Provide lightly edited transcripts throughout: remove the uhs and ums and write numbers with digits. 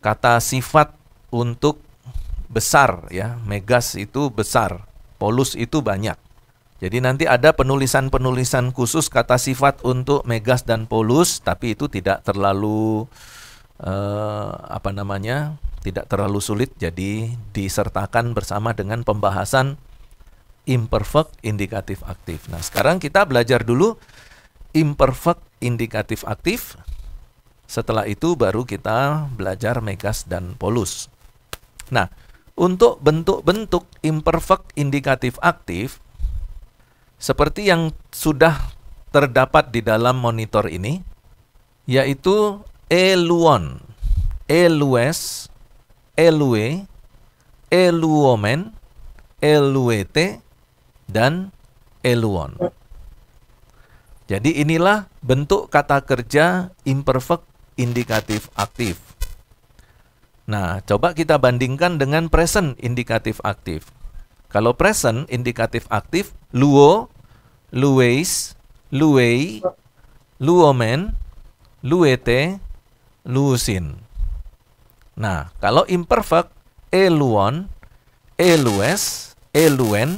kata sifat untuk besar ya. Megas itu besar, polus itu banyak. Jadi nanti ada penulisan-penulisan khusus kata sifat untuk megas dan polus, tapi itu tidak terlalu tidak terlalu sulit, jadi disertakan bersama dengan pembahasan imperfect indikatif aktif. Nah, sekarang kita belajar dulu imperfect indikatif aktif. Setelah itu baru kita belajar megas dan polus. Nah, untuk bentuk-bentuk imperfect indikatif aktif seperti yang sudah terdapat di dalam monitor ini, yaitu eluon, elues, elue, eluomen, eluete, dan eluon. Jadi inilah bentuk kata kerja imperfect indikatif aktif. Nah, coba kita bandingkan dengan present indikatif aktif. Kalau present indikatif aktif, luo, lueis, luei, luomen, luete, luusin. Nah, kalau imperfect, eluon, elues, eluen,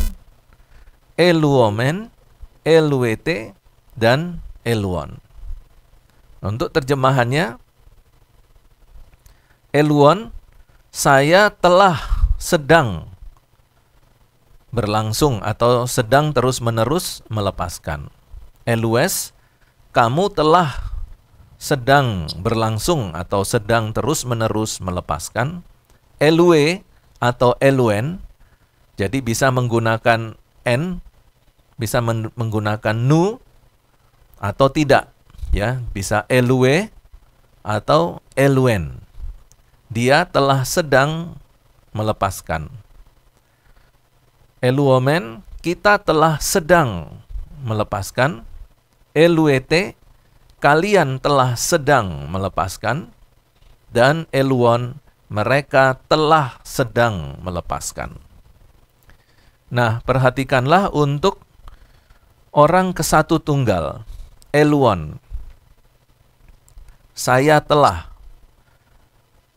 eluomen, eluete, dan eluon. Untuk terjemahannya, eluon, saya telah sedang berlangsung atau sedang terus-menerus melepaskan. Elues, kamu telah sedang berlangsung atau sedang terus-menerus melepaskan. Elue atau eluen, jadi bisa menggunakan n, bisa menggunakan nu, atau tidak. Ya, bisa elue atau eluen. Dia telah sedang melepaskan. Eluomen, kita telah sedang melepaskan. Eluete, kalian telah sedang melepaskan. Dan eluon, mereka telah sedang melepaskan. Nah, perhatikanlah untuk orang kesatu tunggal. Eluon, saya telah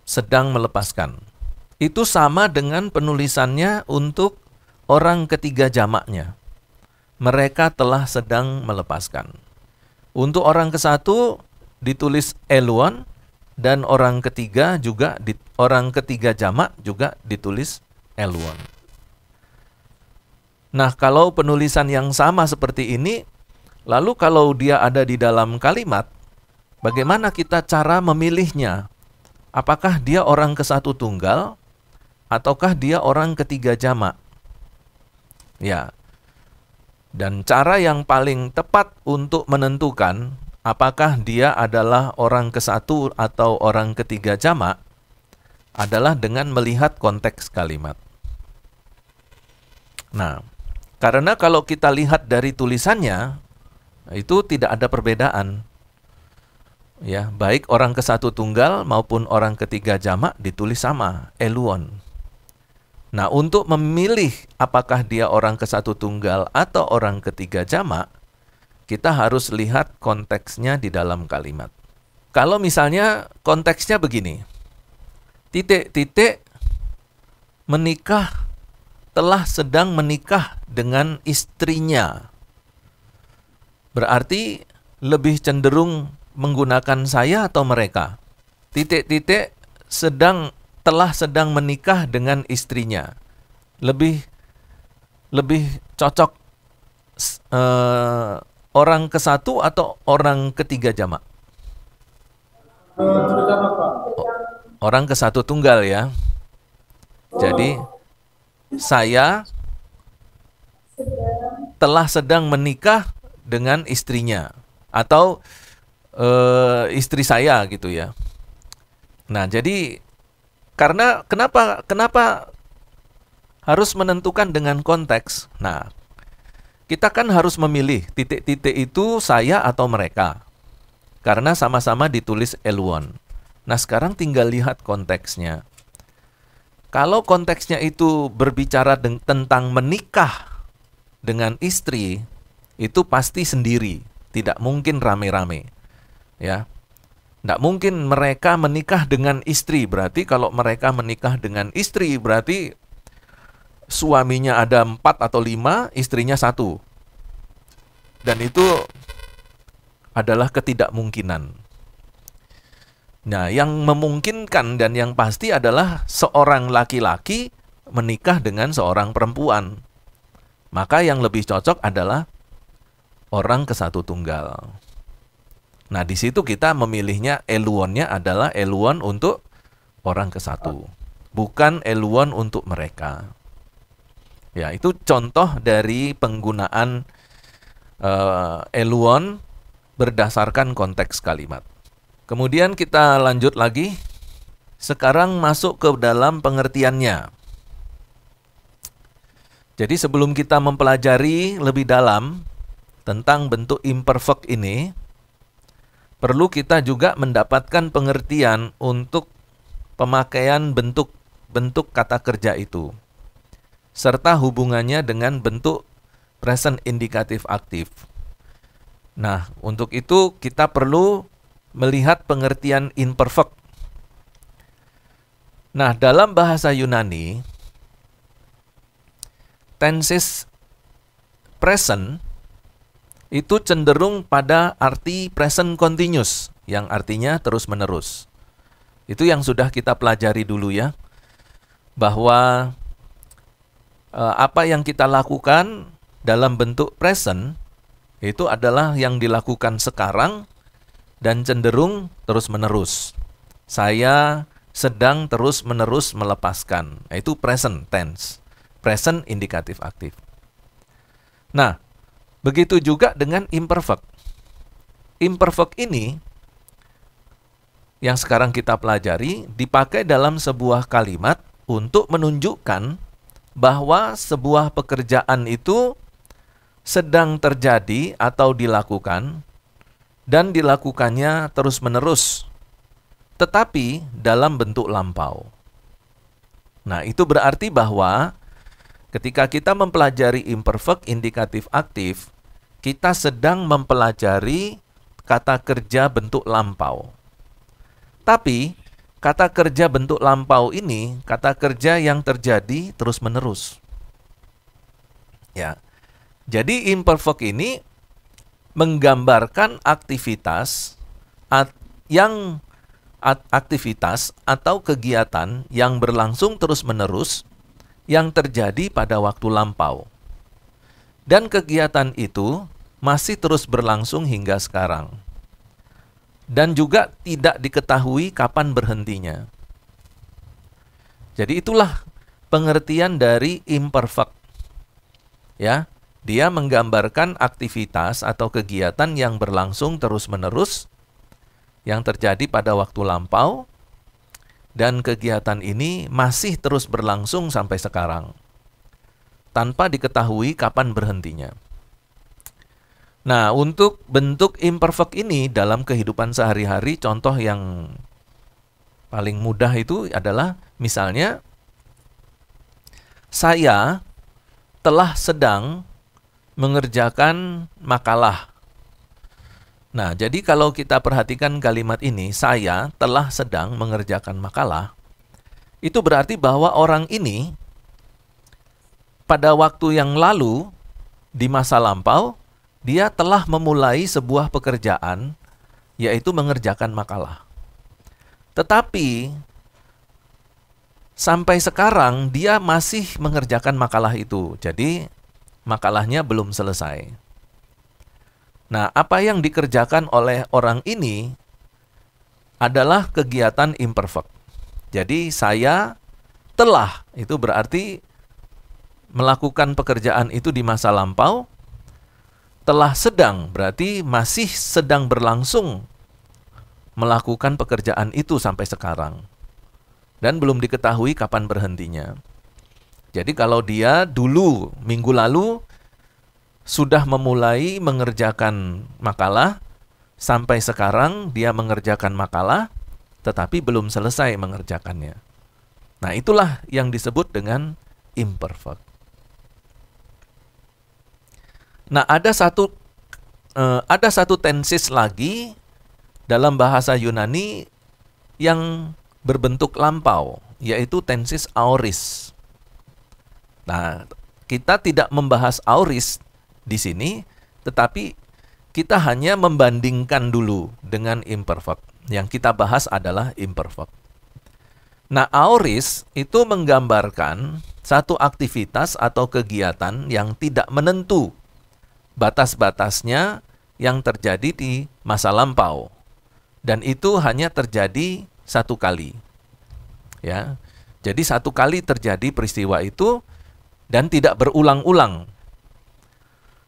sedang melepaskan. Itu sama dengan penulisannya untuk orang ketiga jamaknya. Mereka telah sedang melepaskan. Untuk orang kesatu ditulis eluon, dan orang ketiga orang ketiga jamak juga ditulis eluon. Nah, kalau penulisan yang sama seperti ini, lalu kalau dia ada di dalam kalimat, bagaimana kita cara memilihnya? Apakah dia orang kesatu tunggal, ataukah dia orang ketiga jamak? Ya, dan cara yang paling tepat untuk menentukan apakah dia adalah orang kesatu atau orang ketiga jamak adalah dengan melihat konteks kalimat. Nah, karena kalau kita lihat dari tulisannya, itu tidak ada perbedaan. Ya, baik orang kesatu tunggal maupun orang ketiga jamak ditulis sama, eluon. Nah, untuk memilih apakah dia orang kesatu tunggal atau orang ketiga jamak, kita harus lihat konteksnya di dalam kalimat. Kalau misalnya konteksnya begini, titik-titik menikah, telah sedang menikah dengan istrinya. Berarti lebih cenderung menggunakan saya atau mereka. Titik-titik telah sedang menikah dengan istrinya. Lebih cocok orang kesatu atau orang ketiga jamak? Orang kesatu tunggal ya. Jadi saya telah sedang menikah dengan istrinya, atau istri saya gitu ya. Nah, jadi kenapa harus menentukan dengan konteks? Nah, kita kan harus memilih titik-titik itu saya atau mereka, karena sama-sama ditulis eluon. Nah, sekarang tinggal lihat konteksnya. Kalau konteksnya itu berbicara tentang menikah dengan istri, itu pasti sendiri, tidak mungkin rame-rame. Ya. Tidak mungkin mereka menikah dengan istri. Berarti kalau mereka menikah dengan istri, berarti suaminya ada 4 atau 5, istrinya 1. Dan itu adalah ketidakmungkinan. Nah, yang memungkinkan dan yang pasti adalah seorang laki-laki menikah dengan seorang perempuan. Maka yang lebih cocok adalah orang kesatu tunggal. Nah, di situ kita memilihnya eluonnya adalah eluon untuk orang kesatu, bukan eluon untuk mereka. Ya, itu contoh dari penggunaan eluon berdasarkan konteks kalimat. Kemudian kita lanjut lagi. Sekarang masuk ke dalam pengertiannya. Jadi sebelum kita mempelajari lebih dalam tentang bentuk imperfect ini, perlu kita juga mendapatkan pengertian untuk pemakaian bentuk kata kerja itu, serta hubungannya dengan bentuk present indikatif aktif. Nah, untuk itu kita perlu melihat pengertian imperfect. Nah, dalam bahasa Yunani, tenses present itu cenderung pada arti present continuous, yang artinya terus-menerus. Itu yang sudah kita pelajari dulu ya, bahwa apa yang kita lakukan dalam bentuk present itu adalah yang dilakukan sekarang dan cenderung terus-menerus. Saya sedang terus-menerus melepaskan. Itu present tense, present indikatif aktif. Nah, begitu juga dengan imperfect. Imperfect ini yang sekarang kita pelajari dipakai dalam sebuah kalimat untuk menunjukkan bahwa sebuah pekerjaan itu sedang terjadi atau dilakukan dan dilakukannya terus-menerus, tetapi dalam bentuk lampau. Nah, itu berarti bahwa ketika kita mempelajari imperfect indikatif aktif, kita sedang mempelajari kata kerja bentuk lampau. Tapi kata kerja bentuk lampau ini kata kerja yang terjadi terus-menerus. Ya. Jadi imperfect ini menggambarkan aktivitas atau kegiatan yang berlangsung terus-menerus yang terjadi pada waktu lampau. Dan kegiatan itu masih terus berlangsung hingga sekarang. Dan juga tidak diketahui kapan berhentinya. Jadi itulah pengertian dari imperfect. Ya, dia menggambarkan aktivitas atau kegiatan yang berlangsung terus-menerus yang terjadi pada waktu lampau, dan kegiatan ini masih terus berlangsung sampai sekarang tanpa diketahui kapan berhentinya. Nah, untuk bentuk imperfect ini dalam kehidupan sehari-hari, contoh yang paling mudah itu adalah misalnya saya telah sedang mengerjakan makalah. Nah, jadi kalau kita perhatikan kalimat ini, saya telah sedang mengerjakan makalah, itu berarti bahwa orang ini pada waktu yang lalu, di masa lampau, dia telah memulai sebuah pekerjaan, yaitu mengerjakan makalah. Tetapi, sampai sekarang dia masih mengerjakan makalah itu. Jadi, makalahnya belum selesai. Nah, apa yang dikerjakan oleh orang ini adalah kegiatan imperfect. Jadi, saya telah, itu berarti melakukan pekerjaan itu di masa lampau. Telah sedang, berarti masih sedang berlangsung melakukan pekerjaan itu sampai sekarang. Dan belum diketahui kapan berhentinya. Jadi kalau dia dulu, minggu lalu, sudah memulai mengerjakan makalah, sampai sekarang dia mengerjakan makalah, tetapi belum selesai mengerjakannya. Nah, itulah yang disebut dengan imperfect. Nah, ada satu tenses lagi dalam bahasa Yunani yang berbentuk lampau, yaitu tensis aoris. Nah, kita tidak membahas aoris di sini, tetapi kita hanya membandingkan dulu dengan imperfect. Yang kita bahas adalah imperfect. Nah, aoris itu menggambarkan satu aktivitas atau kegiatan yang tidak menentu batas-batasnya yang terjadi di masa lampau. Dan itu hanya terjadi satu kali. Ya. Jadi satu kali terjadi peristiwa itu dan tidak berulang-ulang.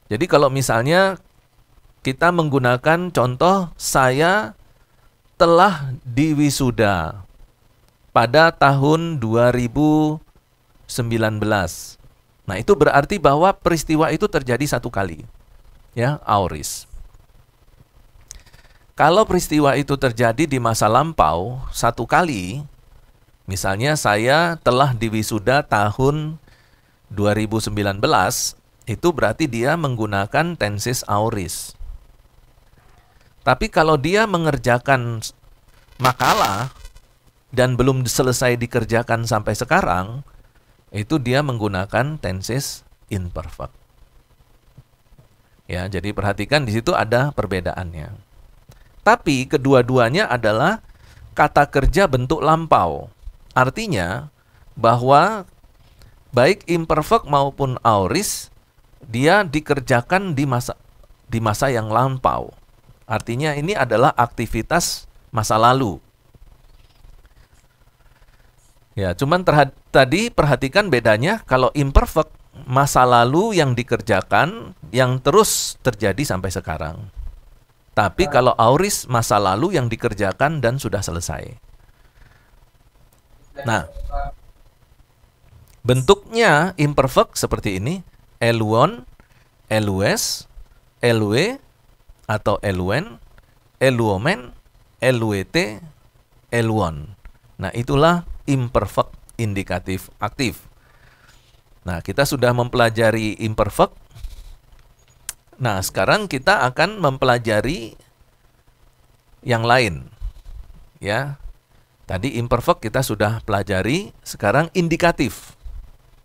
Jadi kalau misalnya kita menggunakan contoh, saya telah diwisuda pada tahun 2019. Nah, itu berarti bahwa peristiwa itu terjadi satu kali. Ya, aoris. Kalau peristiwa itu terjadi di masa lampau satu kali, misalnya saya telah diwisuda tahun 2019, itu berarti dia menggunakan tensis aoris. Tapi kalau dia mengerjakan makalah dan belum selesai dikerjakan sampai sekarang, itu dia menggunakan tensis imperfect. Ya, jadi perhatikan di situ ada perbedaannya. Tapi kedua-duanya adalah kata kerja bentuk lampau. Artinya bahwa baik imperfect maupun aoris dia dikerjakan di masa yang lampau. Artinya ini adalah aktivitas masa lalu. Ya, cuman tadi perhatikan bedanya, kalau imperfect masa lalu yang dikerjakan yang terus terjadi sampai sekarang. Tapi kalau aoris masa lalu yang dikerjakan dan sudah selesai. Nah, bentuknya imperfect seperti ini, eluon, elues, elue, atau eluen, eluomen, eluete, eluon. Nah, itulah imperfect indikatif aktif. Nah, kita sudah mempelajari imperfect. Nah, sekarang kita akan mempelajari yang lain. Ya. Tadi imperfect kita sudah pelajari, sekarang indikatif.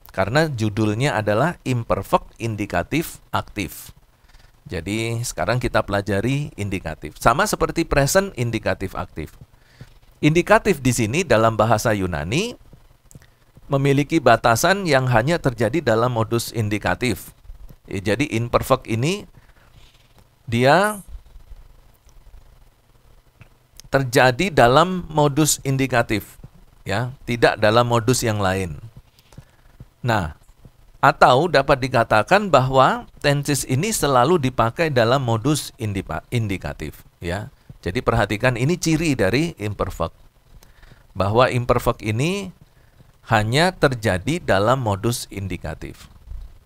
Karena judulnya adalah imperfect indikatif aktif. Jadi, sekarang kita pelajari indikatif. Sama seperti present indikatif aktif. Indikatif di sini dalam bahasa Yunani memiliki batasan yang hanya terjadi dalam modus indikatif. Jadi imperfect ini dia terjadi dalam modus indikatif, ya, tidak dalam modus yang lain. Nah, atau dapat dikatakan bahwa tenses ini selalu dipakai dalam modus indikatif, ya. Jadi perhatikan, ini ciri dari imperfect. Bahwa imperfect ini hanya terjadi dalam modus indikatif.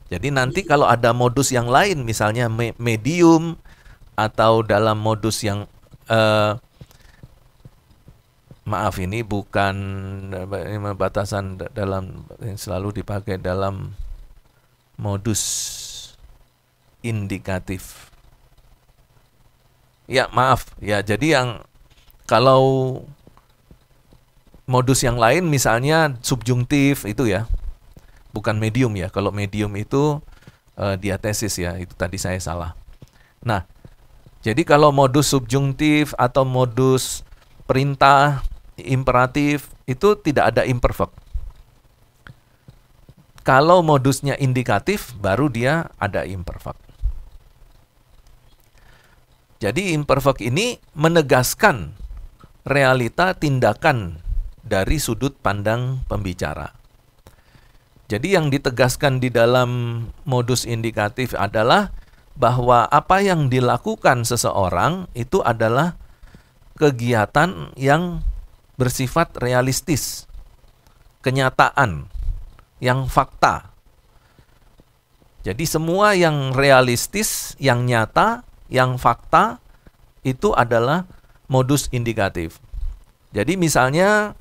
Jadi nanti kalau ada modus yang lain, misalnya medium, atau dalam modus yang, maaf ini bukan batasan dalam yang selalu dipakai dalam modus indikatif. Ya, maaf. Ya, jadi yang kalau modus yang lain misalnya subjungtif itu ya. Bukan medium ya. Kalau medium itu diatesis ya. Itu tadi saya salah. Nah, jadi kalau modus subjungtif atau modus perintah imperatif itu tidak ada imperfect. Kalau modusnya indikatif baru dia ada imperfect. Jadi imperfect ini menegaskan realita tindakan dari sudut pandang pembicara. Jadi yang ditegaskan di dalam modus indikatif adalah bahwa apa yang dilakukan seseorang itu adalah kegiatan yang bersifat realistis, kenyataan, yang fakta. Jadi semua yang realistis, yang nyata, yang fakta itu adalah modus indikatif. Jadi misalnya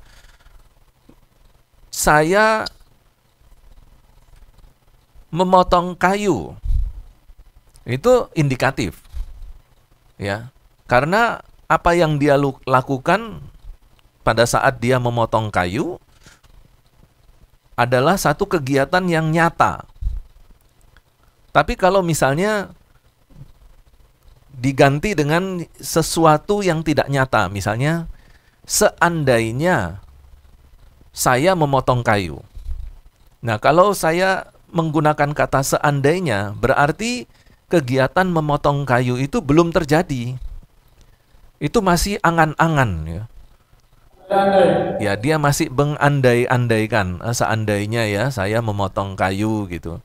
saya memotong kayu, itu indikatif, ya. Karena apa yang dia lakukan pada saat dia memotong kayu adalah satu kegiatan yang nyata. Tapi kalau misalnya diganti dengan sesuatu yang tidak nyata, misalnya seandainya saya memotong kayu. Nah, kalau saya menggunakan kata seandainya, berarti kegiatan memotong kayu itu belum terjadi. Itu masih angan-angan, ya. Ya, dia masih mengandai-andaikan, seandainya ya saya memotong kayu gitu.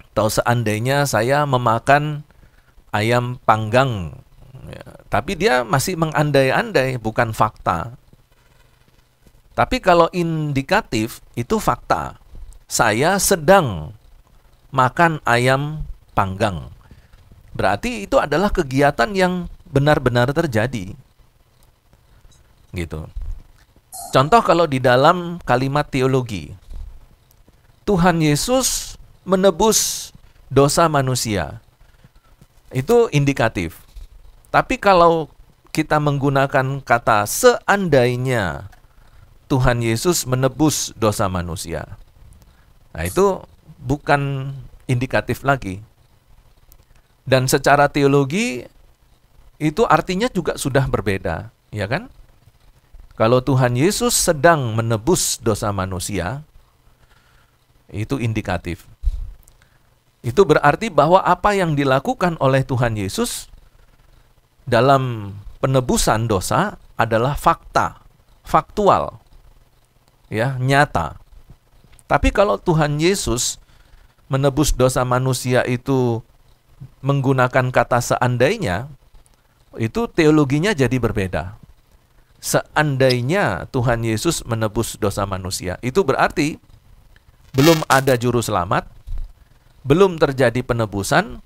Atau seandainya saya memakan ayam panggang. Ya, tapi dia masih mengandai-andai, bukan fakta. Tapi kalau indikatif itu fakta. Saya sedang makan ayam panggang. Berarti itu adalah kegiatan yang benar-benar terjadi. Gitu. Contoh kalau di dalam kalimat teologi, Tuhan Yesus menebus dosa manusia. Itu indikatif. Tapi kalau kita menggunakan kata seandainya Tuhan Yesus menebus dosa manusia, nah itu bukan indikatif lagi. Dan secara teologi itu artinya juga sudah berbeda, ya kan? Kalau Tuhan Yesus sedang menebus dosa manusia, itu indikatif. Itu berarti bahwa apa yang dilakukan oleh Tuhan Yesus dalam penebusan dosa adalah fakta, faktual, ya, nyata. Tapi kalau Tuhan Yesus menebus dosa manusia itu menggunakan kata seandainya, itu teologinya jadi berbeda. Seandainya Tuhan Yesus menebus dosa manusia, itu berarti belum ada juru selamat, belum terjadi penebusan,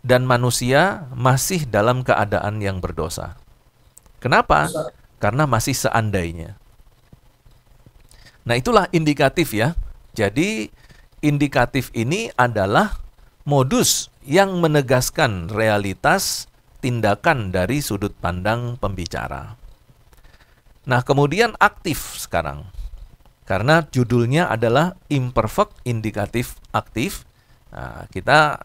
dan manusia masih dalam keadaan yang berdosa. Kenapa? Karena masih seandainya. Nah, itulah indikatif ya. Jadi indikatif ini adalah modus yang menegaskan realitas tindakan dari sudut pandang pembicara. Nah, kemudian aktif sekarang. Karena judulnya adalah imperfect indikatif aktif. Nah, kita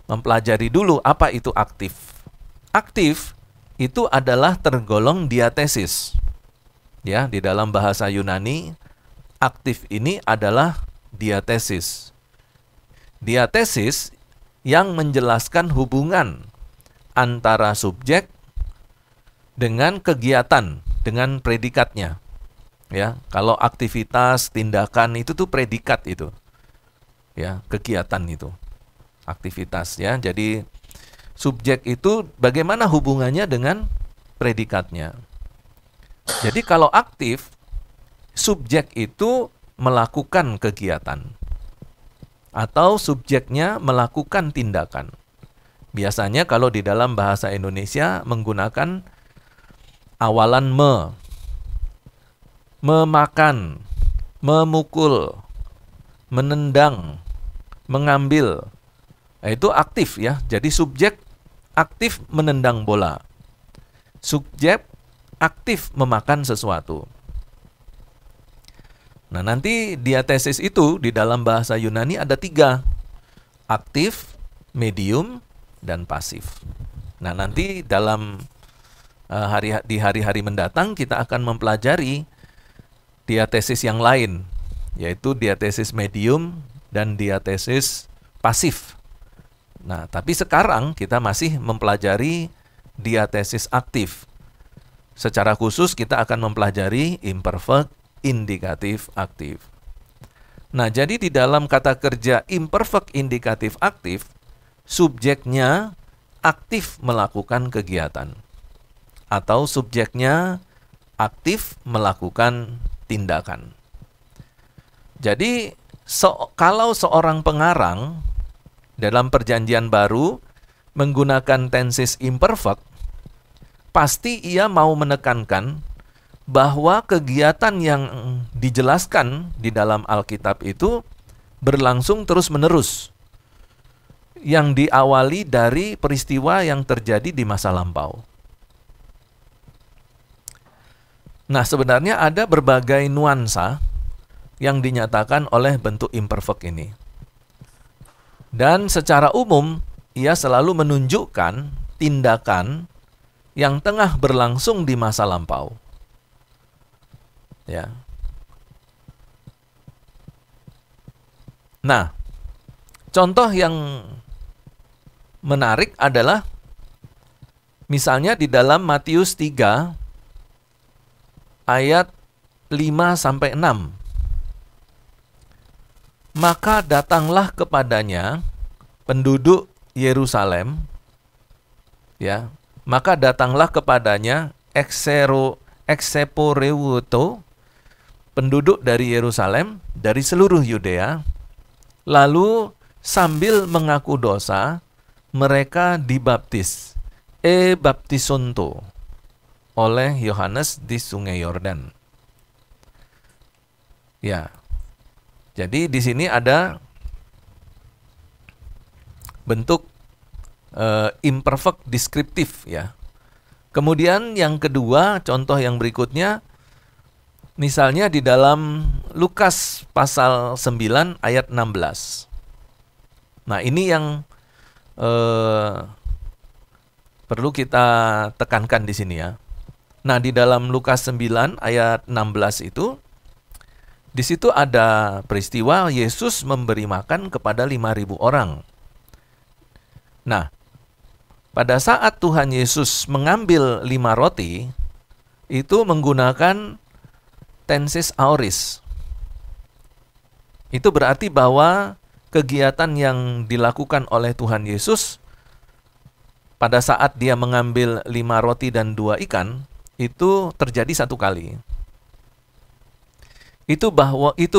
mempelajari dulu apa itu aktif. Aktif itu adalah tergolong diatesis. Ya, di dalam bahasa Yunani, aktif ini adalah diatesis. Diatesis yang menjelaskan hubungan antara subjek dengan kegiatan, dengan predikatnya. Ya, kalau aktivitas, tindakan itu tuh predikat itu. Ya, kegiatan itu. Aktivitas ya. Jadi subjek itu bagaimana hubungannya dengan predikatnya. Jadi kalau aktif, subjek itu melakukan kegiatan atau subjeknya melakukan tindakan. Biasanya kalau di dalam bahasa Indonesia menggunakan awalan memakan, memukul, menendang, mengambil. Nah, itu aktif ya. Jadi subjek aktif menendang bola. Subjek aktif memakan sesuatu. Nah, nanti diatesis itu di dalam bahasa Yunani ada 3. Aktif, medium, dan pasif. Nah, nanti dalam di hari-hari mendatang kita akan mempelajari diatesis yang lain, yaitu diatesis medium dan diatesis pasif. Nah, tapi sekarang kita masih mempelajari diatesis aktif. Secara khusus kita akan mempelajari imperfect indikatif aktif. Nah, jadi di dalam kata kerja imperfect indikatif aktif, subjeknya aktif melakukan kegiatan atau subjeknya aktif melakukan tindakan. Jadi kalau seorang pengarang dalam Perjanjian Baru menggunakan tenses imperfect, pasti ia mau menekankan bahwa kegiatan yang dijelaskan di dalam Alkitab itu berlangsung terus-menerus, yang diawali dari peristiwa yang terjadi di masa lampau. Nah, sebenarnya ada berbagai nuansa yang dinyatakan oleh bentuk imperfect ini. Dan secara umum, ia selalu menunjukkan tindakan yang tengah berlangsung di masa lampau. Ya. Nah, contoh yang menarik adalah misalnya di dalam Matius 3 ayat 5-6. Maka datanglah kepadanya penduduk Yerusalem, ya. Maka datanglah kepadanya ekseporeuto, penduduk dari Yerusalem, dari seluruh Yudea, lalu sambil mengaku dosa, mereka dibaptis, baptisonto, oleh Yohanes di Sungai Yordan. Ya, jadi di sini ada bentuk imperfect deskriptif, ya. Kemudian yang kedua, contoh yang berikutnya, misalnya di dalam Lukas pasal 9 ayat 16. Nah, ini yang perlu kita tekankan di sini, ya. Nah, di dalam Lukas 9 ayat 16 itu, di situ ada peristiwa Yesus memberi makan kepada 5.000 orang. Nah, pada saat Tuhan Yesus mengambil 5 roti, itu menggunakan tenses aoris. Itu berarti bahwa kegiatan yang dilakukan oleh Tuhan Yesus pada saat dia mengambil 5 roti dan 2 ikan, itu terjadi satu kali. Itu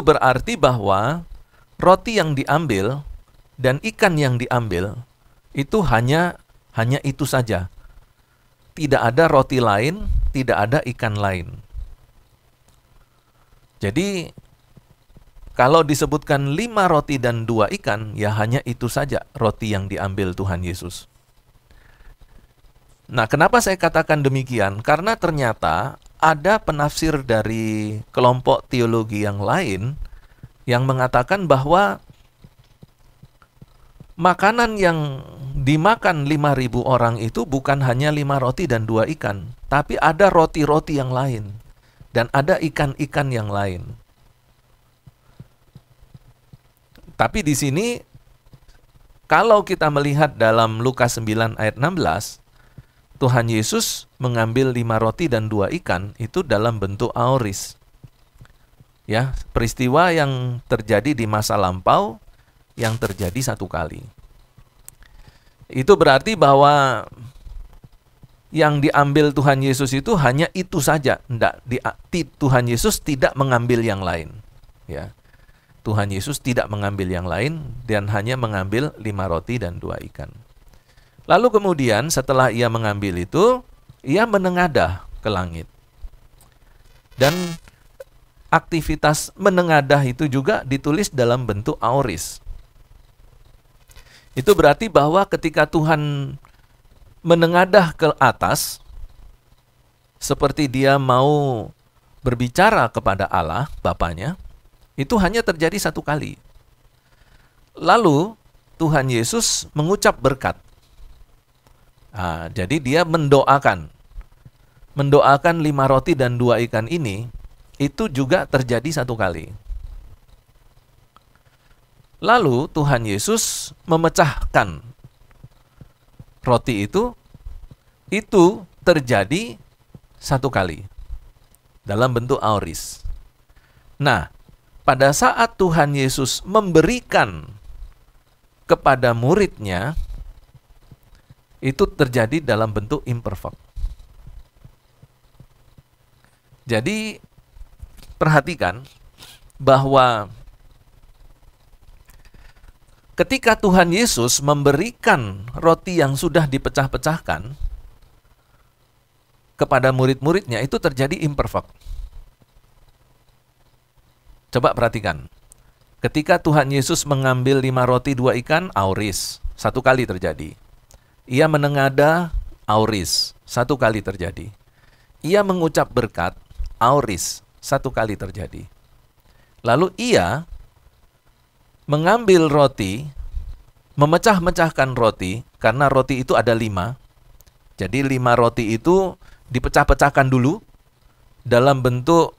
berarti bahwa roti yang diambil dan ikan yang diambil itu hanya itu saja. Tidak ada roti lain, tidak ada ikan lain. Jadi kalau disebutkan 5 roti dan 2 ikan, ya hanya itu saja roti yang diambil Tuhan Yesus. Nah, kenapa saya katakan demikian? Karena ternyata ada penafsir dari kelompok teologi yang lain yang mengatakan bahwa makanan yang dimakan 5.000 orang itu bukan hanya 5 roti dan 2 ikan, tapi ada roti-roti yang lain dan ada ikan-ikan yang lain. Tapi di sini kalau kita melihat dalam Lukas 9 ayat 16, Tuhan Yesus mengambil 5 roti dan 2 ikan itu dalam bentuk aoris. Ya, peristiwa yang terjadi di masa lampau yang terjadi satu kali. Itu berarti bahwa yang diambil Tuhan Yesus itu hanya itu saja. Tuhan Yesus tidak mengambil yang lain. Ya. Tuhan Yesus tidak mengambil yang lain dan hanya mengambil 5 roti dan 2 ikan. Lalu kemudian setelah ia mengambil itu, ia menengadah ke langit. Dan aktivitas menengadah itu juga ditulis dalam bentuk aoris. Itu berarti bahwa ketika Tuhan menengadah ke atas, seperti dia mau berbicara kepada Allah, Bapanya, itu hanya terjadi satu kali. Lalu Tuhan Yesus mengucap berkat. Nah, jadi dia mendoakan 5 roti dan 2 ikan ini, itu juga terjadi satu kali. Lalu Tuhan Yesus memecahkan roti itu terjadi satu kali dalam bentuk aoris. Nah, pada saat Tuhan Yesus memberikan kepada muridnya, itu terjadi dalam bentuk imperfect. Jadi, perhatikan bahwa ketika Tuhan Yesus memberikan roti yang sudah dipecah-pecahkan kepada murid-muridnya, itu terjadi imperfect. Coba perhatikan. Ketika Tuhan Yesus mengambil 5 roti 2 ikan, aoris, satu kali terjadi. Ia menengadah, aoris, satu kali terjadi. Ia mengucap berkat, Auris, satu kali terjadi. Lalu ia mengambil roti, memecah-mecahkan roti, karena roti itu ada 5. Jadi 5 roti itu dipecah-pecahkan dulu dalam bentuk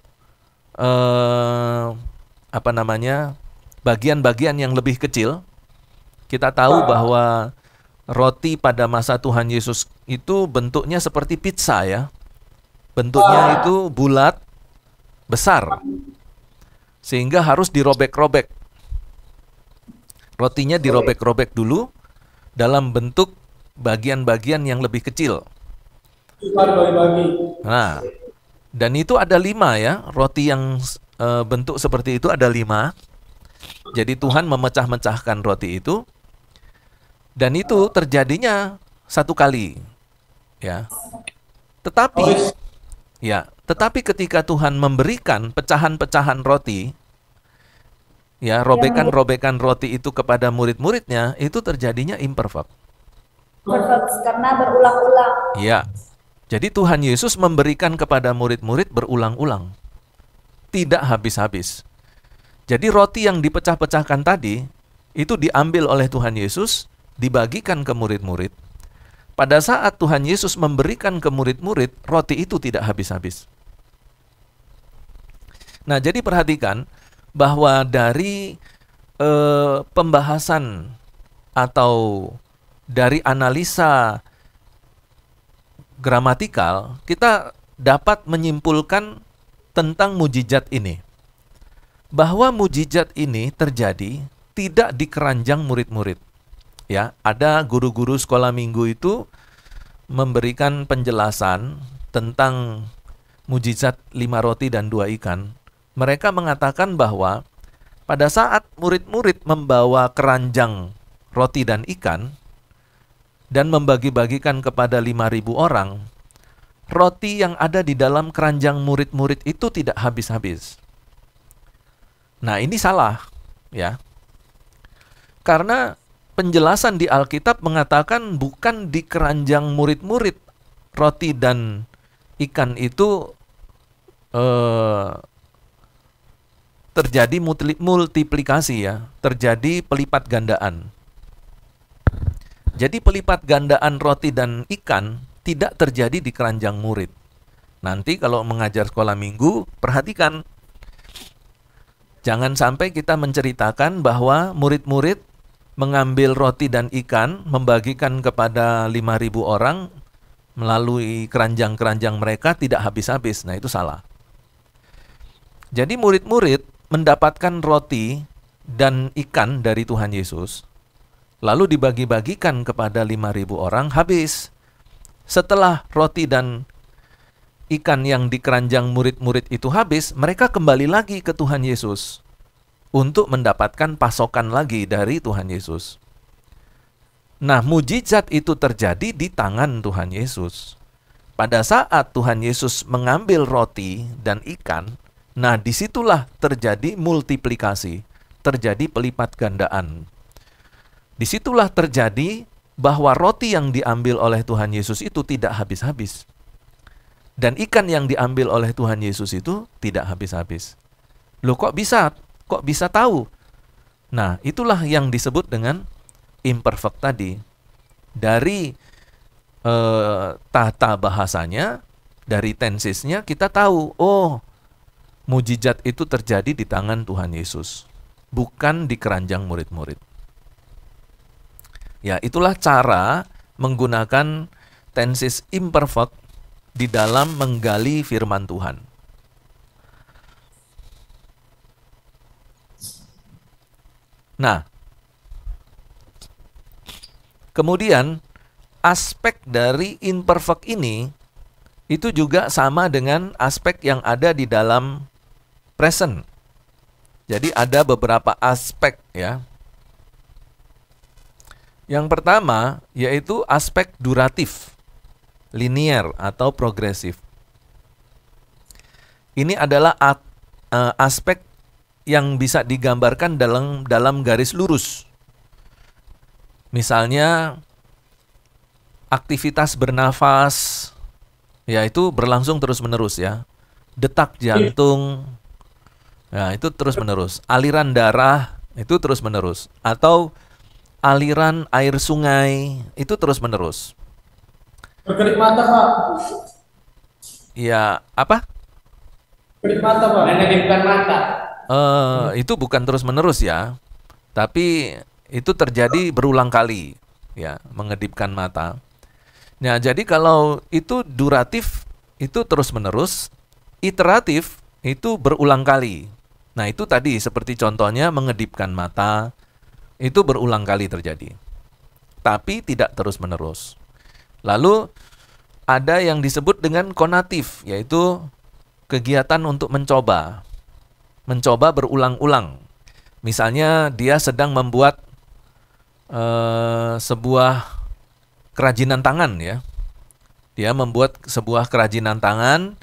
bagian-bagian yang lebih kecil. Kita tahu bahwa roti pada masa Tuhan Yesus itu bentuknya seperti pizza ya. Bentuknya itu bulat, besar. Sehingga harus dirobek-robek. Rotinya dirobek-robek dulu dalam bentuk bagian-bagian yang lebih kecil. Nah, dan itu ada 5 ya. Roti yang bentuk seperti itu ada 5. Jadi Tuhan memecah-mecahkan roti itu. Dan itu terjadinya satu kali. Ya. Tetapi ketika Tuhan memberikan pecahan-pecahan roti, ya, robekan-robekan roti itu kepada murid-muridnya, itu terjadinya imperfect. Karena berulang-ulang. Ya. Jadi Tuhan Yesus memberikan kepada murid-murid berulang-ulang. Tidak habis-habis. Jadi roti yang dipecah-pecahkan tadi, itu diambil oleh Tuhan Yesus, dibagikan ke murid-murid. Pada saat Tuhan Yesus memberikan ke murid-murid, roti itu tidak habis-habis. Nah, jadi perhatikan bahwa dari pembahasan atau dari analisa gramatikal, kita dapat menyimpulkan tentang mujizat ini. Bahwa mujizat ini terjadi tidak di keranjang murid-murid. Ya, ada guru-guru sekolah minggu itu memberikan penjelasan tentang mujizat 5 roti dan 2 ikan. Mereka mengatakan bahwa pada saat murid-murid membawa keranjang roti dan ikan dan membagi-bagikan kepada 5.000 orang, roti yang ada di dalam keranjang murid-murid itu tidak habis-habis. Nah, ini salah, ya. Karena penjelasan di Alkitab mengatakan bukan di keranjang murid-murid roti dan ikan itu terjadi multiplikasi ya, terjadi pelipat gandaan. Jadi pelipat gandaan roti dan ikan tidak terjadi di keranjang murid. Nanti kalau mengajar sekolah minggu, perhatikan. Jangan sampai kita menceritakan bahwa murid-murid mengambil roti dan ikan, membagikan kepada 5.000 orang melalui keranjang-keranjang mereka tidak habis-habis. Nah, itu salah. Jadi murid-murid mendapatkan roti dan ikan dari Tuhan Yesus, lalu dibagi-bagikan kepada 5.000 orang, habis. Setelah roti dan ikan yang di keranjang murid-murid itu habis, mereka kembali lagi ke Tuhan Yesus untuk mendapatkan pasokan lagi dari Tuhan Yesus. Nah, mujizat itu terjadi di tangan Tuhan Yesus. Pada saat Tuhan Yesus mengambil roti dan ikan, nah disitulah terjadi multiplikasi, terjadi pelipat gandaan. Disitulah terjadi bahwa roti yang diambil oleh Tuhan Yesus itu tidak habis-habis. Dan ikan yang diambil oleh Tuhan Yesus itu tidak habis-habis. Loh, kok bisa? Kok bisa tahu? Nah, itulah yang disebut dengan imperfect tadi. Dari tata bahasanya, dari tensisnya, kita tahu, oh, mujizat itu terjadi di tangan Tuhan Yesus, bukan di keranjang murid-murid. Ya, itulah cara menggunakan tensis imperfect di dalam menggali firman Tuhan. Nah, kemudian aspek dari imperfect ini itu juga sama dengan aspek yang ada di dalam present. Jadi ada beberapa aspek ya. Yang pertama yaitu aspek duratif, linear atau progresif. Ini adalah aspek yang bisa digambarkan dalam garis lurus. Misalnya aktivitas bernafas, yaitu berlangsung terus-menerus ya. detak jantung, nah itu terus-menerus. Aliran darah itu terus-menerus. Atau aliran air sungai itu terus-menerus. Berkedip mata, Pak. Ya, apa? Kedip mata, Pak. Mengedipkan mata. Itu bukan terus-menerus ya. Tapi itu terjadi berulang kali, ya, mengedipkan mata. Nah, jadi kalau itu duratif, itu terus-menerus. Iteratif, itu berulang kali. Nah, itu tadi seperti contohnya mengedipkan mata, itu berulang kali terjadi. Tapi tidak terus-menerus. Lalu, ada yang disebut dengan konatif, yaitu kegiatan untuk mencoba. Mencoba berulang-ulang. Misalnya, dia sedang membuat sebuah kerajinan tangan, ya. Dia membuat sebuah kerajinan tangan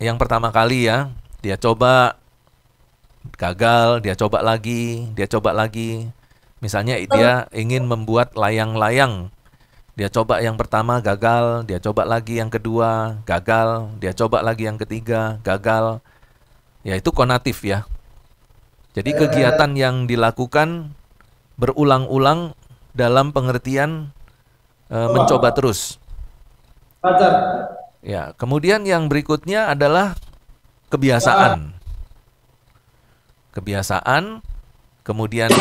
yang pertama kali, ya. Dia coba gagal, dia coba lagi. Misalnya dia ingin membuat layang-layang. Dia coba yang pertama gagal, dia coba lagi yang kedua, gagal, dia coba lagi yang ketiga, gagal. Ya, itu konatif, ya. Jadi kegiatan yang dilakukan berulang-ulang dalam pengertian mencoba terus. Pacar. Ya, kemudian yang berikutnya adalah kebiasaan. Kebiasaan, kemudian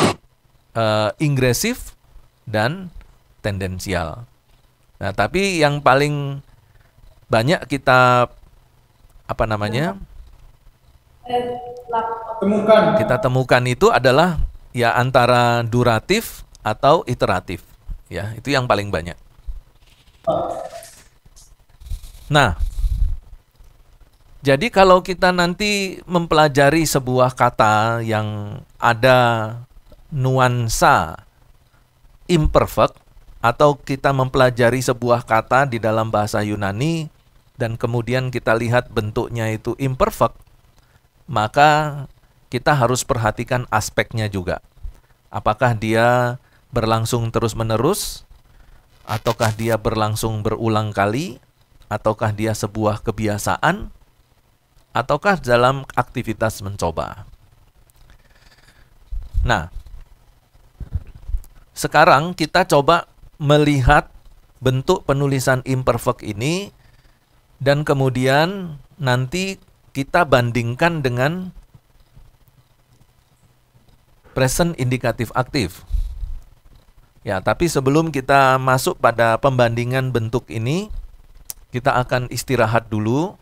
ingresif dan tendensial. Nah, tapi yang paling banyak kita kita temukan itu adalah ya antara duratif atau iteratif. Ya, itu yang paling banyak. Nah, jadi kalau kita nanti mempelajari sebuah kata yang ada nuansa imperfect, atau kita mempelajari sebuah kata di dalam bahasa Yunani dan kemudian kita lihat bentuknya itu imperfect, maka kita harus perhatikan aspeknya juga. Apakah dia berlangsung terus-menerus, ataukah dia berlangsung berulang kali, ataukah dia sebuah kebiasaan, ataukah dalam aktivitas mencoba. Nah, sekarang kita coba melihat bentuk penulisan imperfect ini dan kemudian nanti kita bandingkan dengan present indikatif aktif. Ya, tapi sebelum kita masuk pada pembandingan bentuk ini, kita akan istirahat dulu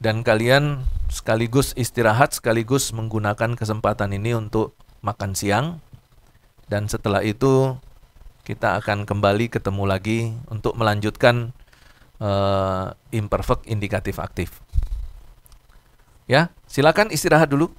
dan kalian sekaligus istirahat sekaligus menggunakan kesempatan ini untuk makan siang. Dan setelah itu kita akan kembali ketemu lagi untuk melanjutkan imperfect indikatif aktif. Ya, silakan istirahat dulu.